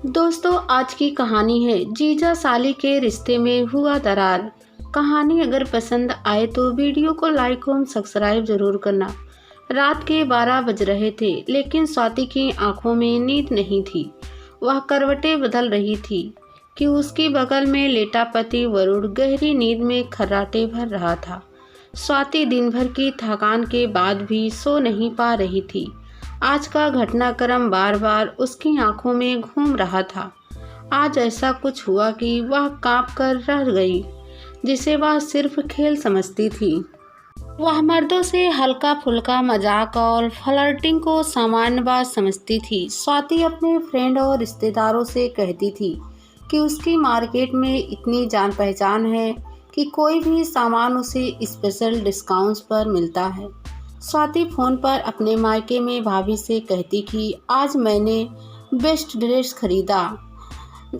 दोस्तों, आज की कहानी है जीजा साली के रिश्ते में हुआ दरार। कहानी अगर पसंद आए तो वीडियो को लाइक और सब्सक्राइब जरूर करना। रात के 12 बज रहे थे, लेकिन स्वाति की आंखों में नींद नहीं थी। वह करवटें बदल रही थी कि उसके बगल में लेटा पति वरुण गहरी नींद में खर्राटे भर रहा था। स्वाति दिन भर की थकान के बाद भी सो नहीं पा रही थी। आज का घटनाक्रम बार बार उसकी आंखों में घूम रहा था। आज ऐसा कुछ हुआ कि वह कांप कर रह गई, जिसे वह सिर्फ खेल समझती थी। वह मर्दों से हल्का फुल्का मजाक और फ्लर्टिंग को सामान्य बात समझती थी। स्वाति अपने फ्रेंड और रिश्तेदारों से कहती थी कि उसकी मार्केट में इतनी जान पहचान है कि कोई भी सामान उसे स्पेशल डिस्काउंट्स पर मिलता है। स्वाति फ़ोन पर अपने मायके में भाभी से कहती कि आज मैंने बेस्ट ड्रेस खरीदा,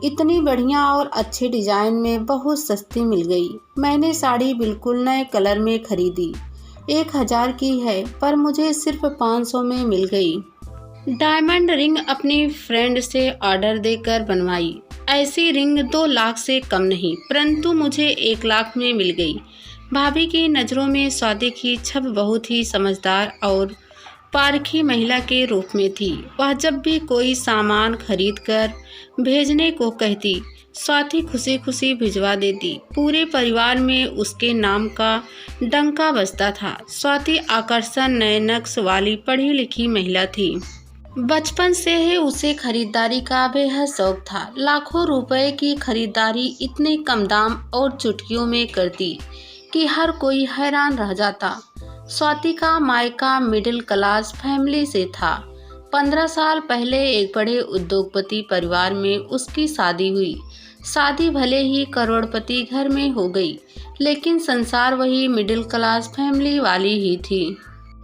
इतनी बढ़िया और अच्छे डिज़ाइन में बहुत सस्ती मिल गई। मैंने साड़ी बिल्कुल नए कलर में खरीदी, 1000 की है पर मुझे सिर्फ 500 में मिल गई। डायमंड रिंग अपनी फ्रेंड से ऑर्डर देकर बनवाई। ऐसी रिंग 2 लाख से कम नहीं, परंतु मुझे 1 लाख में मिल गई। भाभी की नज़रों में स्वाति की छवि बहुत ही समझदार और पारखी महिला के रूप में थी। वह जब भी कोई सामान खरीद कर भेजने को कहती, स्वाति खुशी खुशी भिजवा देती। पूरे परिवार में उसके नाम का डंका बजता था। स्वाति आकर्षण नए नक्श वाली पढ़ी लिखी महिला थी। बचपन से ही उसे खरीदारी का बेहद शौक था। लाखों रुपए की खरीदारी इतने कम दाम और चुटकियों में करती कि हर कोई हैरान रह जाता। स्वाति का मायका मिडिल क्लास फैमिली से था। 15 साल पहले एक बड़े उद्योगपति परिवार में उसकी शादी हुई। शादी भले ही करोड़पति घर में हो गई, लेकिन संसार वही मिडिल क्लास फैमिली वाली ही थी।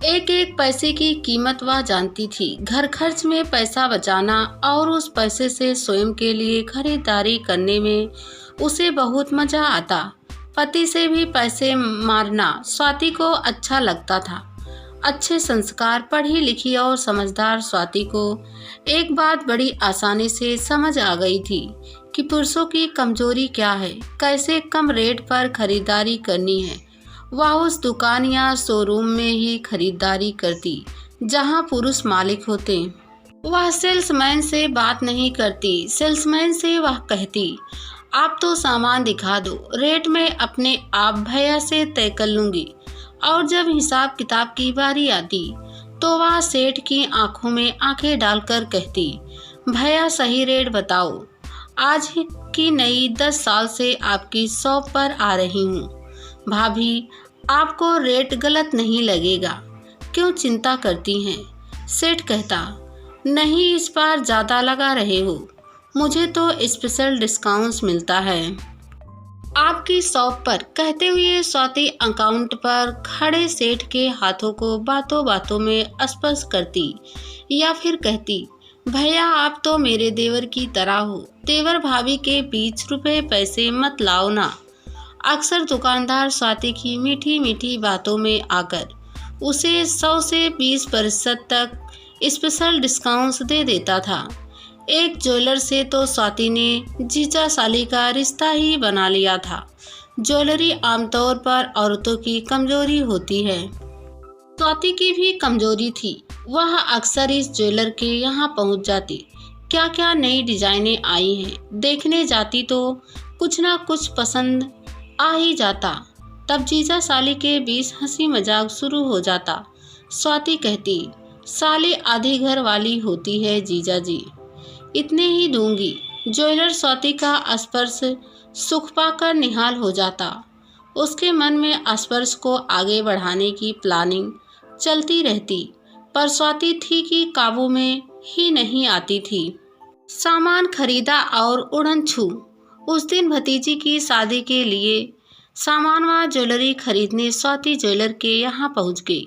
एक एक पैसे की कीमत वह जानती थी। घर खर्च में पैसा बचाना और उस पैसे से स्वयं के लिए खरीदारी करने में उसे बहुत मजा आता। पति से भी पैसे मारना स्वाति को अच्छा लगता था। अच्छे संस्कार, पढ़ी लिखी और समझदार स्वाति को एक बात बड़ी आसानी से समझ आ गई थी कि पुरुषों की कमजोरी क्या है, कैसे कम रेट पर खरीदारी करनी है। वह उस दुकान या शोरूम में ही खरीदारी करती जहां पुरुष मालिक होते। वह सेल्समैन से बात नहीं करती। सेल्समैन से वह कहती, आप तो सामान दिखा दो, रेट में अपने आप भैया से तय कर लूँगी। और जब हिसाब किताब की बारी आती तो वह सेठ की आंखों में आंखें डालकर कहती, भैया सही रेट बताओ, आज की नई 10 साल से आपकी शॉप पर आ रही हूँ। भाभी, आपको रेट गलत नहीं लगेगा, क्यों चिंता करती हैं? सेठ कहता, नहीं इस बार ज़्यादा लगा रहे हो, मुझे तो स्पेशल डिस्काउंट्स मिलता है आपकी शॉप पर। कहते हुए स्वाति अकाउंट पर खड़े सेठ के हाथों को बातों बातों में स्पर्श करती या फिर कहती, भैया आप तो मेरे देवर की तरह हो, देवर भाभी के बीच रुपए पैसे मत लाओ ना। अक्सर दुकानदार स्वाति की मीठी मीठी बातों में आकर उसे 100 से 20% तक स्पेशल डिस्काउंट्स दे देता था। एक ज्वेलर से तो स्वाति ने जीजा साली का रिश्ता ही बना लिया था। ज्वेलरी आमतौर पर औरतों की कमजोरी होती है। स्वाति की भी कमजोरी थी। वह अक्सर इस ज्वेलर के यहाँ पहुँच जाती। क्या क्या नई डिजाइनें आई हैं देखने जाती तो कुछ ना कुछ पसंद आ ही जाता। तब जीजा साली के बीच हंसी मजाक शुरू हो जाता। स्वाति कहती, साली आधी घर वाली होती है जीजा जी, इतने ही दूंगी। ज्वेलर स्वाति का स्पर्श सुख पाकर निहाल हो जाता। उसके मन में स्पर्श को आगे बढ़ाने की प्लानिंग चलती रहती, पर स्वाति थी कि काबू में ही नहीं आती थी। सामान खरीदा और उड़न छू। उस दिन भतीजी की शादी के लिए सामान व ज्वेलरी खरीदने स्वाति ज्वेलर के यहाँ पहुँच गई।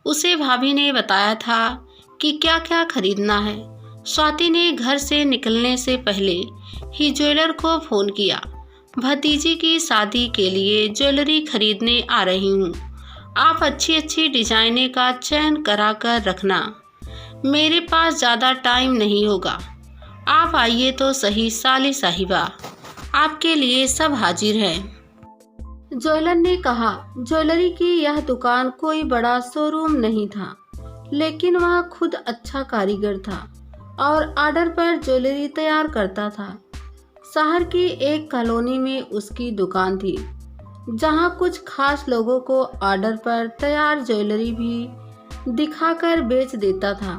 उसे भाभी ने बताया था कि क्या क्या खरीदना है। स्वाति ने घर से निकलने से पहले ही ज्वेलर को फ़ोन किया, भतीजी की शादी के लिए ज्वेलरी खरीदने आ रही हूँ, आप अच्छी अच्छी डिजाइनें का चयन करा कर रखना, मेरे पास ज़्यादा टाइम नहीं होगा। आप आइए तो सही साली साहिबा, आपके लिए सब हाजिर है। ज्वेलर ने कहा। ज्वेलरी की यह दुकान कोई बड़ा शोरूम नहीं था, लेकिन वह खुद अच्छा कारीगर था और ऑर्डर पर ज्वेलरी तैयार करता था। शहर की एक कॉलोनी में उसकी दुकान थी, जहां कुछ खास लोगों को ऑर्डर पर तैयार ज्वेलरी भी दिखाकर बेच देता था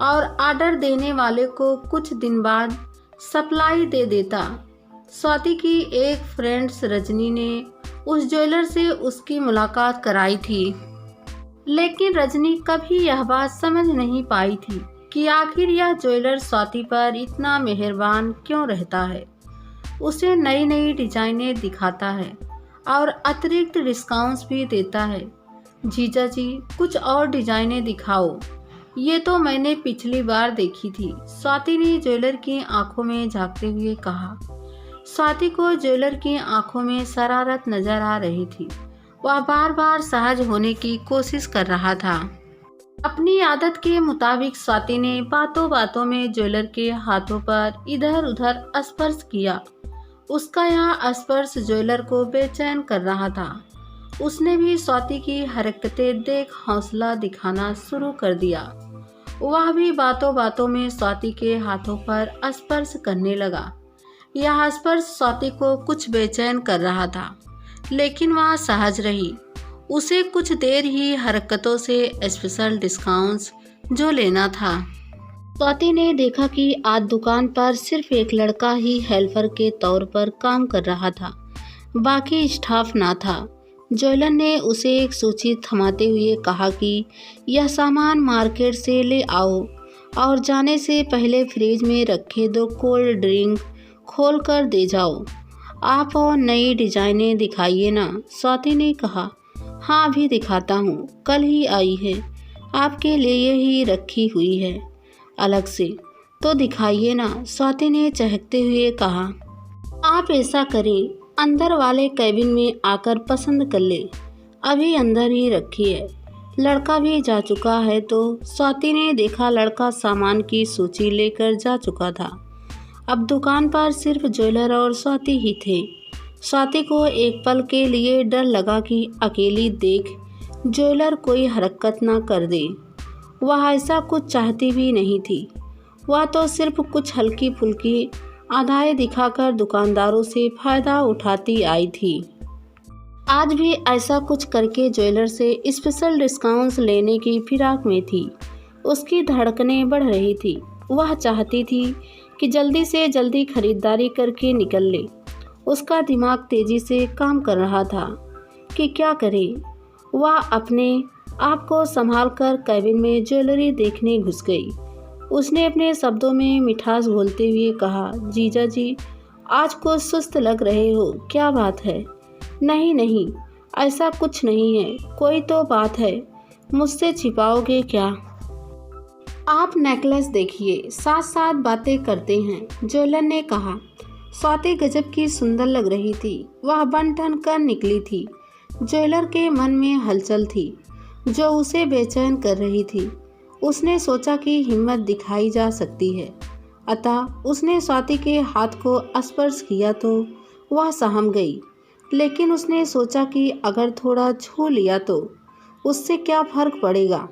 और ऑर्डर देने वाले को कुछ दिन बाद सप्लाई दे देता। स्वाति की एक फ्रेंड्स रजनी ने उस ज्वेलर से उसकी मुलाकात कराई थी, लेकिन रजनी कभी यह बात समझ नहीं पाई थी कि आखिर यह ज्वेलर स्वाति पर इतना मेहरबान क्यों रहता है। उसे नई नई डिजाइनें दिखाता है और अतिरिक्त डिस्काउंट्स भी देता है। जीजा जी, कुछ और डिजाइनें दिखाओ, ये तो मैंने पिछली बार देखी थी, स्वाति ने ज्वेलर की आंखों में झांकते हुए कहा। स्वाति को ज्वेलर की आंखों में शरारत नजर आ रही थी। वह बार बार सहज होने की कोशिश कर रहा था। अपनी आदत के मुताबिक स्वाति ने बातों बातों में ज्वेलर के हाथों पर इधर उधर स्पर्श किया। उसका यह स्पर्श ज्वेलर को बेचैन कर रहा था। उसने भी स्वाति की हरकतें देख हौसला दिखाना शुरू कर दिया। वह भी बातों बातों में स्वाति के हाथों पर स्पर्श करने लगा। यह स्पर्श स्वाति को कुछ बेचैन कर रहा था, लेकिन वह सहज रही। उसे कुछ देर ही हरकतों से स्पेशल डिस्काउंट्स जो लेना था। स्वाति ने देखा कि आज दुकान पर सिर्फ एक लड़का ही हेल्पर के तौर पर काम कर रहा था, बाकी स्टाफ ना था। ज्वेलर ने उसे एक सूची थमाते हुए कहा कि यह सामान मार्केट से ले आओ और जाने से पहले फ्रिज में रखे 2 कोल्ड ड्रिंक खोल कर दे जाओ। आप और नई डिजाइनें दिखाइए ना, स्वाति ने कहा। हाँ, अभी दिखाता हूँ, कल ही आई है, आपके लिए ही रखी हुई है अलग से, तो दिखाइए ना, स्वाति ने चहकते हुए कहा। आप ऐसा करें, अंदर वाले कैबिन में आकर पसंद कर ले, अभी अंदर ही रखी है, लड़का भी जा चुका है। तो स्वाति ने देखा लड़का सामान की सूची लेकर जा चुका था। अब दुकान पर सिर्फ ज्वेलर और स्वाति ही थे। स्वाति को एक पल के लिए डर लगा कि अकेली देख ज्वेलर कोई हरकत ना कर दे। वह ऐसा कुछ चाहती भी नहीं थी। वह तो सिर्फ कुछ हल्की फुल्की आदाएं दिखाकर दुकानदारों से फायदा उठाती आई थी। आज भी ऐसा कुछ करके ज्वेलर से स्पेशल डिस्काउंट्स लेने की फिराक में थी। उसकी धड़कनें बढ़ रही थी। वह चाहती थी कि जल्दी से जल्दी खरीदारी करके निकल ले। उसका दिमाग तेजी से काम कर रहा था कि क्या करे। वह अपने आप को संभाल कर कैबिन में ज्वेलरी देखने घुस गई। उसने अपने शब्दों में मिठास घोलते हुए कहा, जीजा जी, आज को सुस्त लग रहे हो, क्या बात है? नहीं नहीं, ऐसा कुछ नहीं है, कोई तो बात है, मुझसे छिपाओगे क्या? आप नेकलेस देखिए, साथ साथ बातें करते हैं, ज्वेलर ने कहा। स्वाति गजब की सुंदर लग रही थी। वह बन ठन कर निकली थी। ज्वेलर के मन में हलचल थी जो उसे बेचैन कर रही थी। उसने सोचा कि हिम्मत दिखाई जा सकती है, अतः उसने स्वाति के हाथ को स्पर्श किया तो वह सहम गई। लेकिन उसने सोचा कि अगर थोड़ा छू लिया तो उससे क्या फर्क पड़ेगा।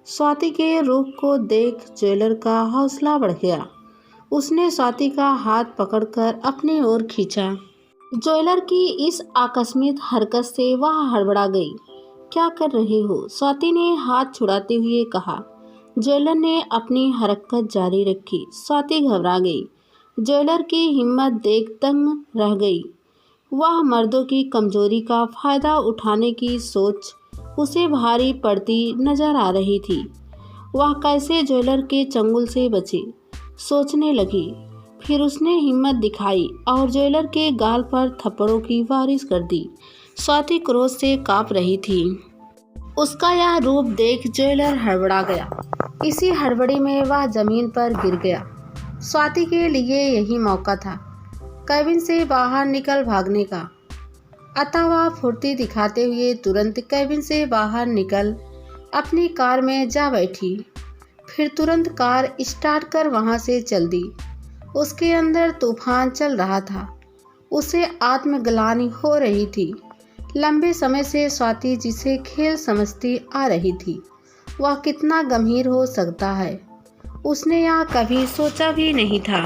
स्वाति के रूप को देख ज्वेलर का हौसला बढ़ गया। उसने स्वाति का हाथ पकड़कर अपनी ओर खींचा। ज्वेलर की इस आकस्मिक हरकत से वह हड़बड़ा गई। क्या कर रहे हो? स्वाति ने हाथ छुड़ाते हुए कहा। ज्वेलर ने अपनी हरकत जारी रखी। स्वाति घबरा गई। ज्वेलर की हिम्मत देख दंग रह गई। वह मर्दों की कमजोरी का फायदा उठाने की सोच उसे भारी पड़ती नजर आ रही थी। वह कैसे ज्वेलर के चंगुल से बचे, सोचने लगी। फिर उसने हिम्मत दिखाई और ज्वेलर के गाल पर थप्पड़ों की बारिश कर दी। स्वाति क्रोध से कांप रही थी। उसका यह रूप देख ज्वेलर हड़बड़ा गया। इसी हड़बड़ी में वह जमीन पर गिर गया। स्वाति के लिए यही मौका था कैबिन से बाहर निकल भागने का। अतः वह फुर्ती दिखाते हुए तुरंत कैबिन से बाहर निकल अपनी कार में जा बैठी। फिर तुरंत कार स्टार्ट कर वहां से चल दी। उसके अंदर तूफान चल रहा था। उसे आत्मग्लानि हो रही थी। लंबे समय से स्वाति जिसे खेल समझती आ रही थी, वह कितना गंभीर हो सकता है, उसने यह कभी सोचा भी नहीं था।